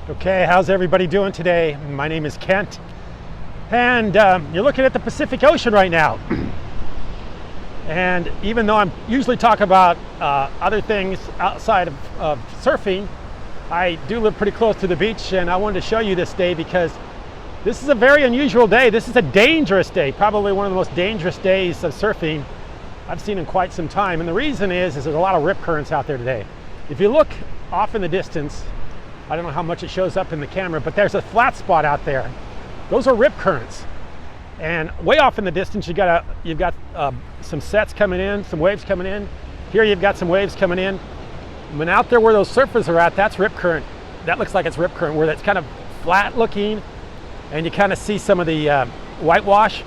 Okay, how's everybody doing today? My name is Kent, and you're looking at the Pacific Ocean right now. And even though I'm usually talking about other things outside of surfing, I do live pretty close to the beach, and I wanted to show you this day because this is a very unusual day. This is a dangerous day, probably one of the most dangerous days of surfing I've seen in quite some time. And the reason is there's a lot of rip currents out there today. If you look off in the distance, I don't know how much it shows up in the camera, but there's a flat spot out there. Those are rip currents. And way off in the distance, you've got some sets coming in, some waves coming in. Here you've got some waves coming in. And out there where those surfers are at, that's rip current. That looks like it's rip current, where that's kind of flat looking, and you kind of see some of the whitewash.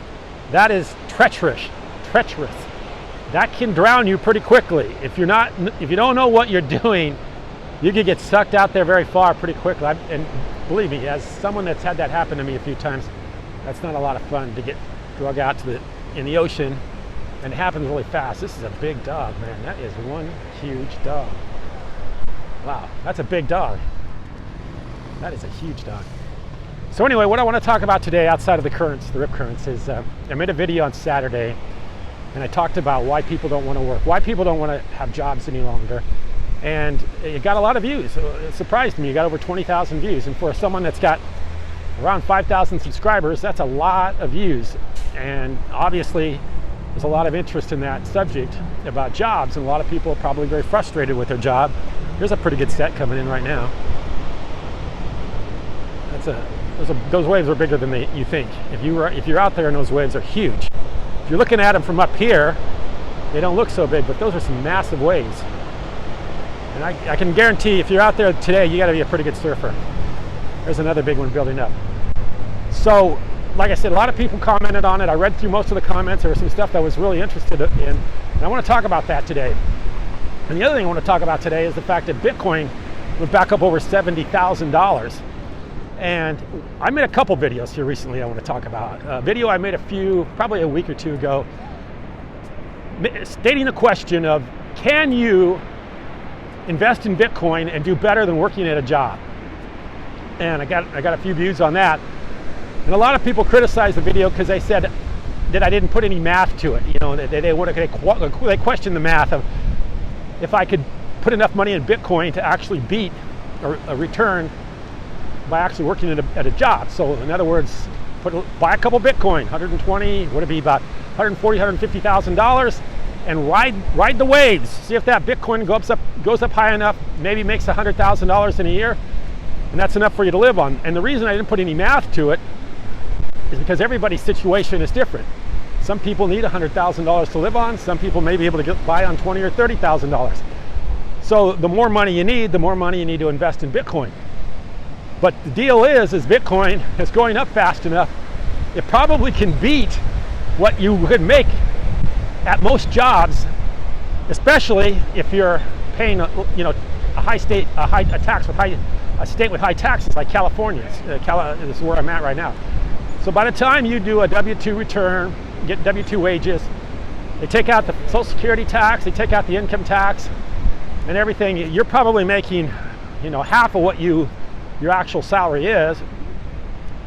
That is treacherous. That can drown you pretty quickly. If you don't know what you're doing, you could get sucked out there very far pretty quickly. And believe me, as someone that's had that happen to me a few times, that's not a lot of fun to get drug out in the ocean, and it happens really fast. This is a big dog, man. That is one huge dog. Wow, that's a big dog. That is a huge dog. So anyway, what I want to talk about today outside of the currents, the rip currents, is I made a video on Saturday, and I talked about why people don't want to work, why people don't want to have jobs any longer. And it got a lot of views. It surprised me. You got over 20,000 views. And for someone that's got around 5,000 subscribers, that's a lot of views. And obviously, there's a lot of interest in that subject about jobs. And a lot of people are probably very frustrated with their job. Here's a pretty good set coming in right now. Those waves are bigger than you think. If you're out there and those waves are huge. If you're looking at them from up here, they don't look so big, but those are some massive waves. And I can guarantee if you're out there today, you got to be a pretty good surfer. There's another big one building up. So, like I said, a lot of people commented on it. I read through most of the comments. There was some stuff that I was really interested in, and I want to talk about that today. And the other thing I want to talk about today is the fact that Bitcoin went back up over $70,000. And I made a couple videos here recently I want to talk about. A video I made probably a week or two ago, stating the question of, can you invest in Bitcoin and do better than working at a job? And I got a few views on that. And a lot of people criticized the video because they said that I didn't put any math to it. You know, they questioned the math of if I could put enough money in Bitcoin to actually beat a return by actually working at a job. So in other words, buy a couple Bitcoin, 120, would it be about $140,000, $150,000, and ride the waves. See if that Bitcoin goes up high enough, maybe makes $100,000 in a year, and that's enough for you to live on. And the reason I didn't put any math to it is because everybody's situation is different. Some people need $100,000 to live on. Some people may be able to get by on $20,000 or $30,000. So the more money you need, the more money you need to invest in Bitcoin. But the deal is Bitcoin is going up fast enough, it probably can beat what you could make at most jobs, especially if you're paying a state with high taxes like California. This is where I'm at right now. So by the time you do a W-2 return, get W-2 wages, they take out the Social Security tax, they take out the income tax, and everything. You're probably making, half of what your actual salary is,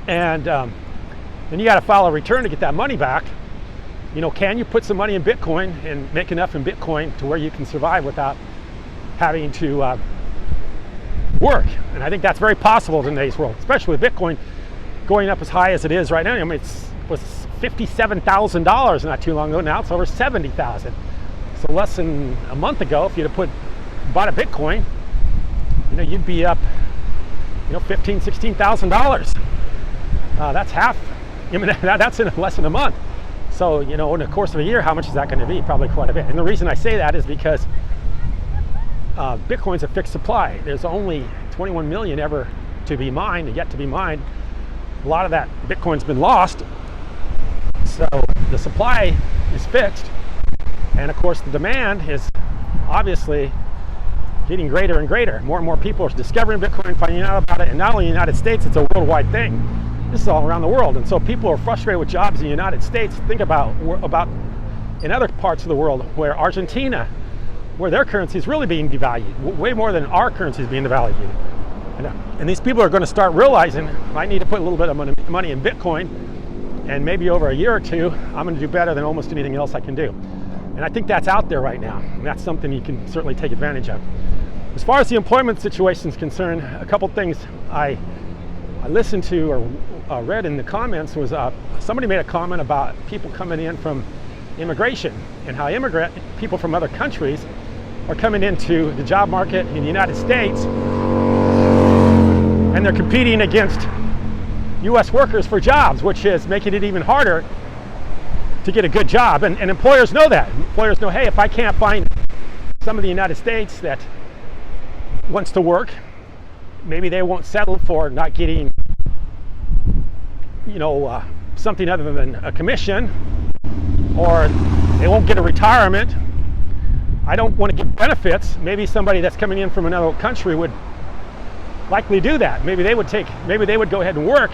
and then you got to file a return to get that money back. Can you put some money in Bitcoin and make enough in Bitcoin to where you can survive without having to work? And I think that's very possible in today's world, especially with Bitcoin going up as high as it is right now. I mean, it was $57,000 not too long ago. Now it's over $70,000. So less than a month ago, if you'd have bought a Bitcoin, you'd be up, $15,000, $16,000. That's half. That's in less than a month. So, in the course of a year, how much is that going to be? Probably quite a bit. And the reason I say that is because Bitcoin's a fixed supply. There's only 21 million ever yet to be mined. A lot of that Bitcoin's been lost. So the supply is fixed. And of course, the demand is obviously getting greater and greater. More and more people are discovering Bitcoin, finding out about it. And not only in the United States, it's a worldwide thing. This is all around the world. And so people are frustrated with jobs in the United States. Think about in other parts of the world where Argentina, where their currency is really being devalued, way more than our currency is being devalued. And these people are going to start realizing, I need to put a little bit of money in Bitcoin, and maybe over a year or two, I'm going to do better than almost anything else I can do. And I think that's out there right now, and that's something you can certainly take advantage of. As far as the employment situation is concerned, a couple things I listened to or read in the comments was somebody made a comment about people coming in from immigration and how people from other countries are coming into the job market in the United States, and they're competing against U.S. workers for jobs, which is making it even harder to get a good job. And employers know that. Employers know, hey, if I can't find some of the United States that wants to work, maybe they won't settle for not getting, something other than a commission, or they won't get a retirement. I don't want to get benefits. Maybe somebody that's coming in from another country would likely do that. Maybe they would go ahead and work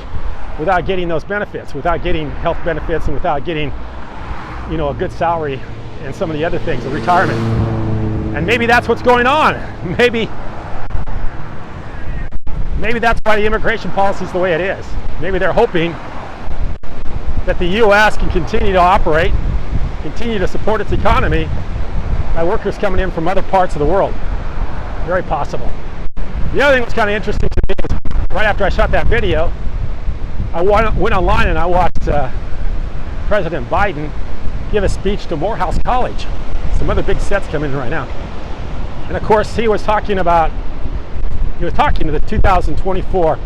without getting those benefits, without getting health benefits, and without getting, a good salary and some of the other things, a retirement. And maybe that's what's going on. Maybe that's why the immigration policy is the way it is. Maybe they're hoping that the U.S. can continue to operate, continue to support its economy by workers coming in from other parts of the world. Very possible. The other thing that's kind of interesting to me is right after I shot that video, I went online and I watched President Biden give a speech to Morehouse College. Some other big sets coming in right now. And of course, he was talking to the 2024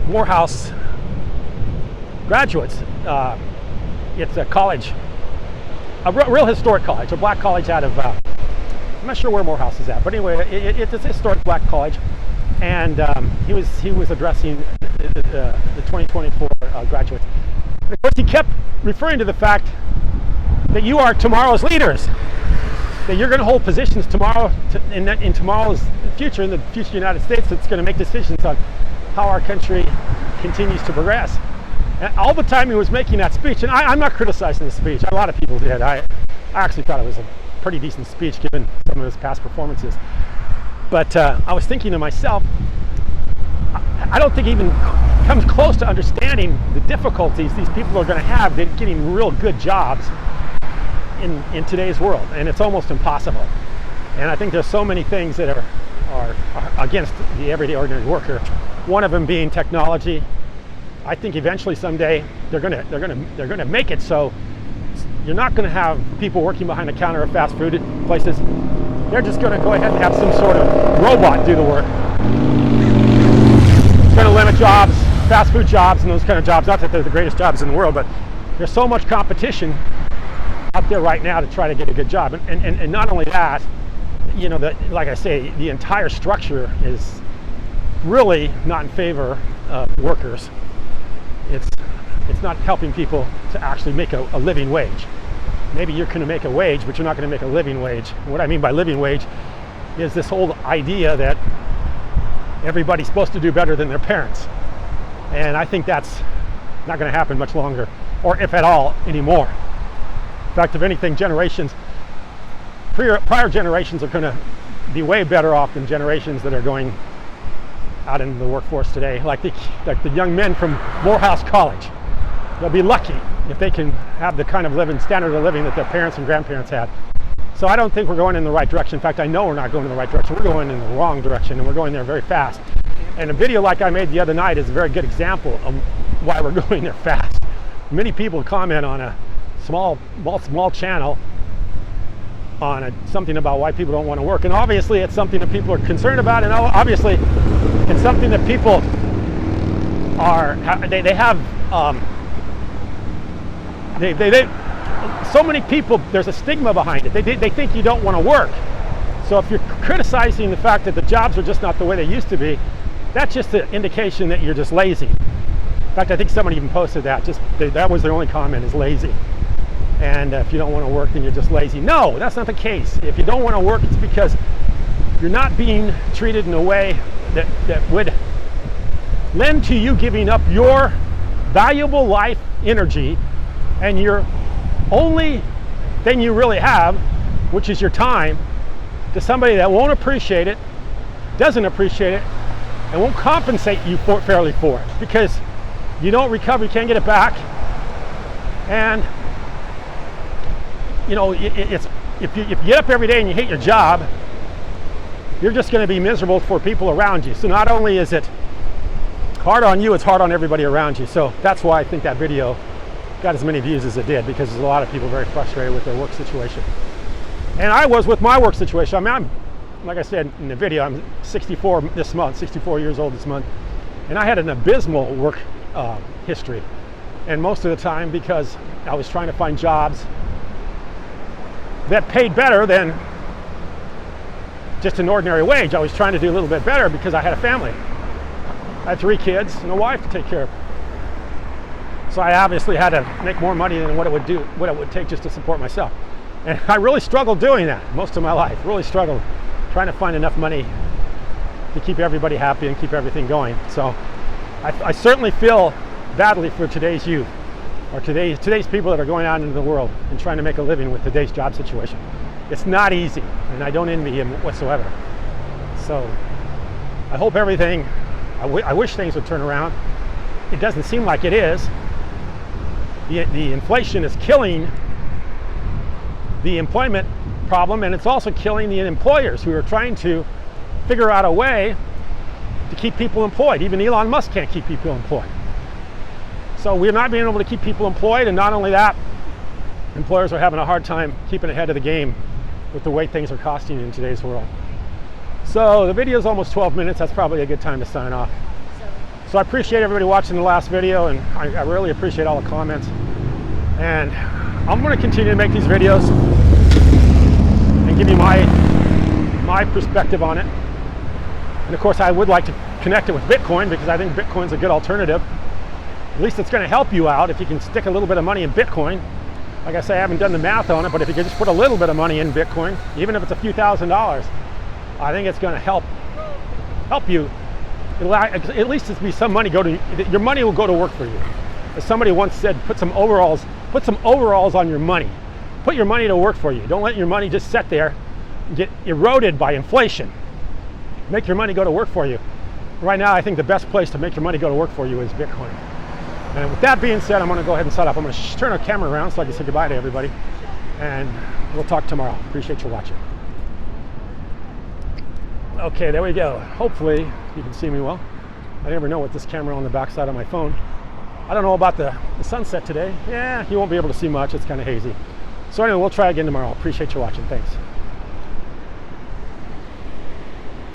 Morehouse graduates. It's a college, a real historic college, a black college out of, I'm not sure where Morehouse is at, but anyway, it's a historic black college. And he was addressing the 2024 graduates. And of course, he kept referring to the fact that you are tomorrow's leaders, that you're going to hold positions tomorrow in tomorrow's future, in the future United States, that's going to make decisions on how our country continues to progress. And all the time he was making that speech, and I'm not criticizing the speech, a lot of people did. I actually thought it was a pretty decent speech given some of his past performances. But I was thinking to myself, I don't think he even comes close to understanding the difficulties these people are going to have in getting real good jobs in today's world, and it's almost impossible. And I think there's so many things that are against the everyday ordinary worker. One of them being technology. I think eventually someday they're gonna make it so you're not going to have people working behind the counter of fast food places. They're just going to go ahead and have some sort of robot do the work. It's going to limit jobs, fast food jobs, and those kind of jobs. Not that they're the greatest jobs in the world, but there's so much competition out there right now to try to get a good job. And not only that, like I say, the entire structure is really not in favor of workers. It's not helping people to actually make a living wage. Maybe you're going to make a wage, but you're not going to make a living wage. What I mean by living wage is this whole idea that everybody's supposed to do better than their parents. And I think that's not going to happen much longer, or if at all, anymore. In fact, if anything, prior generations are going to be way better off than generations that are going out in the workforce today, like the young men from Morehouse College. They'll be lucky if they can have the kind of standard of living that their parents and grandparents had. So I don't think we're going in the right direction. In fact, I know we're not going in the right direction. We're going in the wrong direction, and we're going there very fast. And a video like I made the other night is a very good example of why we're going there fast. Many people comment on a small channel on something about why people don't want to work, and obviously it's something that people are concerned about, and obviously it's something that people so many people, there's a stigma behind it. They think you don't want to work. So if you're criticizing the fact that the jobs are just not the way they used to be, that's just an indication that you're just lazy. In fact, I think somebody even posted that. That was their only comment, is lazy. And if you don't want to work, then you're just lazy. No, that's not the case. If you don't want to work, it's because you're not being treated in a way that would lend to you giving up your valuable life energy and your only thing you really have, which is your time, to somebody that won't appreciate it, doesn't appreciate it, and won't compensate you fairly for it, because you don't recover, you can't get it back. And you know, if you get up every day and you hate your job, you're just going to be miserable for people around you. So not only is it hard on you, it's hard on everybody around you. So that's why I think that video got as many views as it did, because there's a lot of people very frustrated with their work situation. And I was with my work situation. I mean, I'm, like I said in the video, I'm 64 this month, 64 years old this month, and I had an abysmal work history. And most of the time, because I was trying to find jobs that paid better than just an ordinary wage. I was trying to do a little bit better because I had a family. I had 3 kids and a wife to take care of. So I obviously had to make more money than what it would take just to support myself. And I really struggled doing that most of my life. Really struggled trying to find enough money to keep everybody happy and keep everything going. So I certainly feel badly for today's youth, or today's people that are going out into the world and trying to make a living with today's job situation. It's not easy, and I don't envy him whatsoever. So I hope everything, I wish things would turn around. It doesn't seem like it is. The inflation is killing the employment problem, and it's also killing the employers who are trying to figure out a way to keep people employed. Even Elon Musk can't keep people employed. So we're not being able to keep people employed, and not only that, employers are having a hard time keeping ahead of the game with the way things are costing in today's world. So the video is almost 12 minutes. That's probably a good time to sign off. So I appreciate everybody watching the last video, and I really appreciate all the comments. And I'm going to continue to make these videos and give you my perspective on it. And of course, I would like to connect it with Bitcoin, because I think Bitcoin's a good alternative. At least it's going to help you out if you can stick a little bit of money in Bitcoin. Like I say, I haven't done the math on it, but if you could just put a little bit of money in Bitcoin, even if it's a few $1,000s, I think it's going to help you. At least it's be some money your money will go to work for you. As somebody once said, put some overalls on your money. Put your money to work for you. Don't let your money just sit there and get eroded by inflation. Make your money go to work for you. Right now, I think the best place to make your money go to work for you is Bitcoin. And with that being said, I'm going to go ahead and set up. I'm going to turn our camera around so I can say goodbye to everybody. And we'll talk tomorrow. Appreciate you watching. Okay, there we go. Hopefully you can see me well. I never know with this camera on the back side of my phone. I don't know about the sunset today. Yeah, you won't be able to see much. It's kind of hazy. So anyway, we'll try again tomorrow. Appreciate you watching. Thanks.